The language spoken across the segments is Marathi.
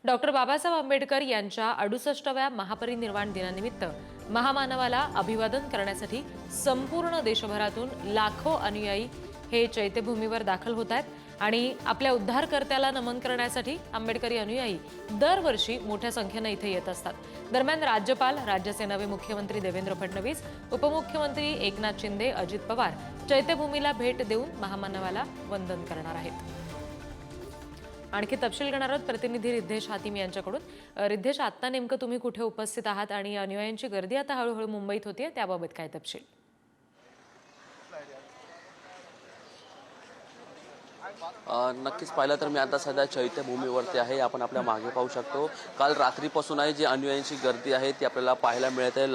डॉक्टर बाबासाहेब आंबेडकर यांच्या 68व्या महापरिनिर्वाण दिनानिमित्त महामानवाला अभिवादन करण्यासाठी संपूर्ण देशभरातून लाखो अनुयायी हे चैत्यभूमीवर दाखल होत आहेत आणि आपल्या उद्धारकर्त्याला नमन करण्यासाठी आंबेडकरी अनुयायी दरवर्षी मोठ्या संख्येने इथे येत असतात। दरम्यान राज्यपाल, राज्याचे नवे मुख्यमंत्री देवेंद्र फडणवीस, उपमुख्यमंत्री एकनाथ शिंदे, अजित पवार चैत्यभूमीला भेट देऊन महामानवाला वंदन करणार आहेत। आणखी तपशील घेणार आहोत प्रतिनिधी रिद्धेश हातीम यांच्याकडून। रिद्धेश, आता नेमकं तुम्ही कुठे उपस्थित आहात आणि अनुयायांची गर्दी आता हळूहळू मुंबईत होतीये, त्याबाबत काय तपशील? नक्कीच पाहिलं तर मी आता सध्या चैत्यभूमीवरती आहे। आपण आपल्या मागे पाहू शकतो, काल रात्रीपासून आहे जी अनुयायांची गर्दी आहे ती आपल्याला पाहायला मिळत आहे।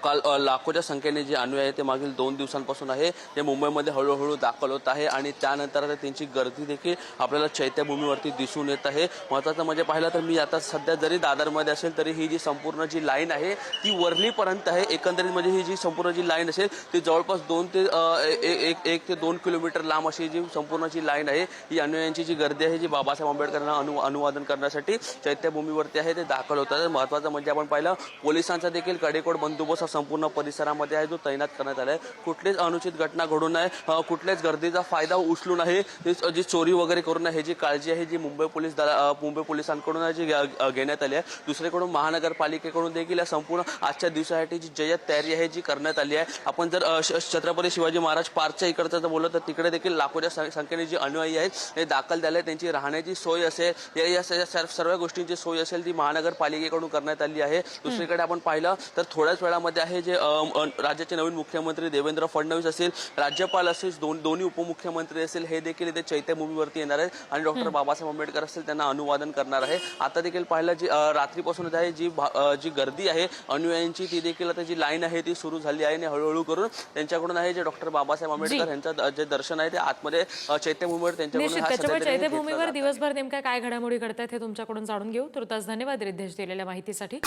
काल लाखोच्या संख्येने जे अनुयायी आहे ते मागील 2 दिवसांपासून आहे ते मुंबईमध्ये हळूहळू दाखल होत आहे आणि त्यानंतर त्यांची गर्दी देखील आपल्याला चैत्यभूमीवरती दिसून येत आहे। महत्त्वाचं म्हणजे पाहिलं तर मी आता सध्या जरी दादरमध्ये असेल तरी ही जी संपूर्ण जी लाईन आहे ती वर्लीपर्यंत आहे। एकंदरीत म्हणजे ही जी संपूर्ण जी लाईन असेल ती जवळपास 1 ते 2 किलोमीटर लांब अशी जी संपूर्ण जी लाईन आहे ही अनुयायांची जी गर्दी आहे जी बाबासाहेब आंबेडकरांना अभिवादन करण्यासाठी चैत्यभूमीवरती आहे ते दाखल होतात। महत्त्वाचं म्हणजे आपण पाहिलं पोलिसांचा देखील कडेकोट बंदोबस्त संपूर्ण परिसरामध्ये आहे जो तैनात करण्यात आला आहे। कुठलीच अनुचित घटना घडू नये, कुठल्याच गर्दीचा फायदा उचलू नये, जी चोरी वगैरे करू नये ह्याची काळजी आहे जी मुंबई पोलिसांकडून जी घेण्यात आली आहे। दुसरीकडून महानगरपालिकेकडून देखील या संपूर्ण आजच्या दिवसासाठी जी जय्यत तयारी आहे जी करण्यात आली आहे। आपण जर छत्रपती शिवाजी महाराज पार्कच्या इकडचं जर बोललं तर तिकडे देखील लाखोच्या संख्येने जी अनुयायी आहेत हे दाखल झाले, त्यांची राहण्याची सोय असेल या सर्व गोष्टींची सोय असेल ती महानगरपालिकेकडून करण्यात आली आहे। दुसरीकडे आपण पाहिलं तर थोड्याच वेळामध्ये आहे जे राज्याचे नवीन मुख्यमंत्री देवेंद्र फडणवीस असेल, राज्यपाल असेल, दोन्ही उपमुख्यमंत्री असेल हे देखील इथे चैत्यभूमीवरती येणार आहेत आणि डॉक्टर बाबासाहेब आंबेडकर असेल त्यांना अभिवादन करणार आहे। आता देखील पाहिलं जी रात्रीपासूनच आहे जी गर्दी आहे अनुयायांची ती देखील आता जी लाईन आहे ती सुरू झाली आहे आणि हळूहळू करून त्यांच्याकडून आहे जे डॉक्टर बाबासाहेब आंबेडकर यांचं जे दर्शन आहे ते आतमध्ये चैत्यभूमीवर त्याच्यामुळे चैत्यभूमीवर दिवसभर नेमक्या काय घडामोडी घडतात हे तुमच्याकडून जाणून घेऊ। तुर्तास धन्यवाद रिद्धेश दिलेल्या माहितीसाठी।